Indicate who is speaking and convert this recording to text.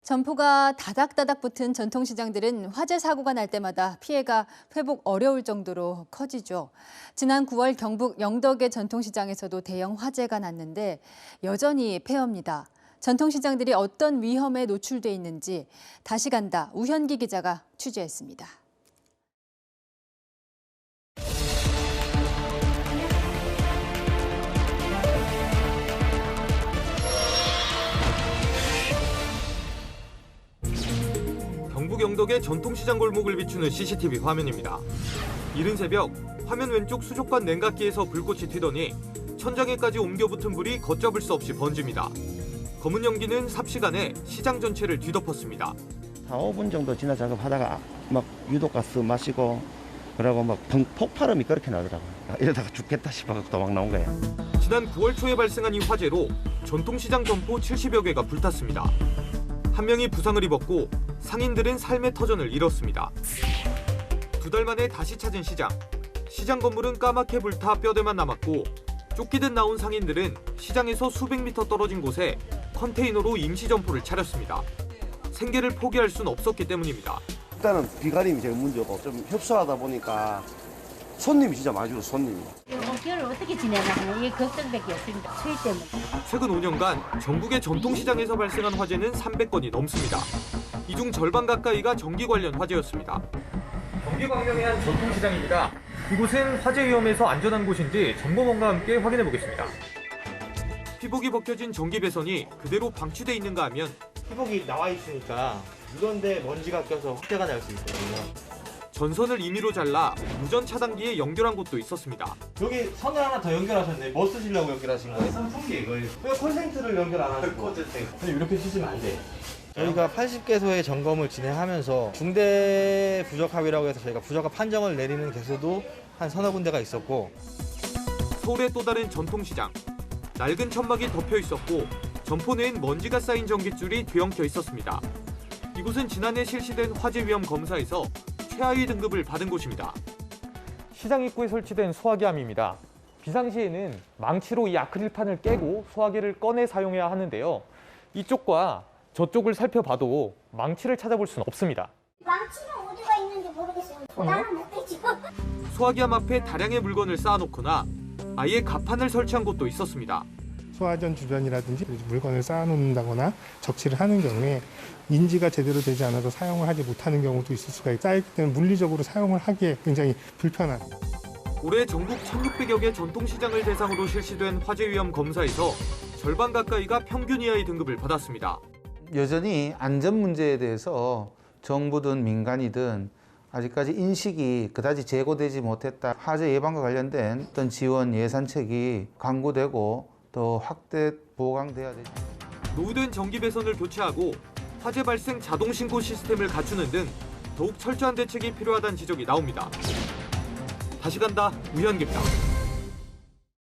Speaker 1: 점포가 다닥다닥 붙은 전통시장들은 화재 사고가 날 때마다 피해가 회복 어려울 정도로 커지죠. 지난 9월 경북 영덕의 전통시장에서도 대형 화재가 났는데 여전히 폐허입니다. 전통시장들이 어떤 위험에 노출돼 있는지 다시 간다 우현기 기자가 취재했습니다.
Speaker 2: 경북 영덕의 전통시장 골목을 비추는 CCTV 화면입니다. 이른 새벽 화면 왼쪽 수족관 냉각기에서 불꽃이 튀더니 천장에까지 옮겨붙은 불이 걷잡을 수 없이 번집니다. 검은 연기는 삽시간에 시장 전체를 뒤덮었습니다.
Speaker 3: 4, 5분 정도 지나 작업하다가 막 유독가스 마시고 그러고 막 폭발음이 그렇게 나더라고요. 이러다가 죽겠다 싶어서 도망 나온 거예요.
Speaker 2: 지난 9월 초에 발생한 이 화재로 전통시장 점포 70여 개가 불탔습니다. 한 명이 부상을 입었고 상인들은 삶의 터전을 잃었습니다. 2달 만에 다시 찾은 시장. 시장 건물은 까맣게 불타 뼈대만 남았고 쫓기듯 나온 상인들은 시장에서 수백 미터 떨어진 곳에 컨테이너로 임시 점포를 차렸습니다. 생계를 포기할 수는 없었기 때문입니다.
Speaker 4: 일단은 비가림이 제일 문제고 좀 협소하다 보니까 손님이 진짜 많이 줄어 손님이.
Speaker 5: 겨울 어떻게 지내나 이게 걱정밖에 없습니다. 추위 때문에.
Speaker 2: 최근 5년간 전국의 전통시장에서 발생한 화재는 300건이 넘습니다. 이 중 절반 가까이가 전기 관련 화재였습니다. 경기광명의 한 전통시장입니다. 이곳은 화재 위험에서 안전한 곳인지 정보원과 함께 확인해 보겠습니다. 피복이 벗겨진 전기 배선이 그대로 방치돼 있는가 하면
Speaker 6: 피복이 나와 있으니까 이런데 먼지가 껴서 화재가 날 수 있거든요.
Speaker 2: 전선을 임의로 잘라 무전 차단기에 연결한 곳도 있었습니다.
Speaker 6: 여기 선을 하나 더 연결하셨네. 뭐 쓰시려고 연결하신 거예요? 선풍기 이거예요. 왜 콘센트를 연결 안 하시고? 이렇게 쓰시면 안 돼요. 저희가 80개소의 점검을 진행하면서 중대 부적합이라고 해서 저희가 부적합 판정을 내리는 개소도 한 서너 군데가 있었고.
Speaker 2: 서울의 또 다른 전통시장. 낡은 천막이 덮여 있었고 점포 내엔 먼지가 쌓인 전깃줄이 뒤엉켜 있었습니다. 이곳은 지난해 실시된 화재 위험 검사에서 최하위 등급을 받은 곳입니다. 시장 입구에 설치된 소화기함입니다. 비상시에는 망치로 이 아크릴판을 깨고 소화기를 꺼내 사용해야 하는데요. 이쪽과 저쪽을 살펴봐도 망치를 찾아볼 수는 없습니다.
Speaker 7: 망치는 어디가 있는지 모르겠어요. 나는 못 되죠.
Speaker 2: 소화기함 앞에 다량의 물건을 쌓아놓거나 아예 가판을 설치한 곳도 있었습니다.
Speaker 8: 소화전 주변이라든지 물건을 쌓아놓는다거나 적치를 하는 경우에 인지가 제대로 되지 않아서 사용을 하지 못하는 경우도 있을 수가 있고 쌓이기 때문에 물리적으로 사용을 하기에 굉장히 불편한.
Speaker 2: 올해 전국 1,600여 개 전통시장을 대상으로 실시된 화재 위험 검사에서 절반 가까이가 평균 이하의 등급을 받았습니다.
Speaker 9: 여전히 안전 문제에 대해서 정부든 민간이든 아직까지 인식이 그다지 제고되지 못했다. 화재 예방과 관련된 어떤 지원 예산책이 강구되고 더 확대 보강돼야 되죠.
Speaker 2: 노후된 전기 배선을 교체하고 화재 발생 자동 신고 시스템을 갖추는 등 더욱 철저한 대책이 필요하다는 지적이 나옵니다. 다시 간다 우현기입니다.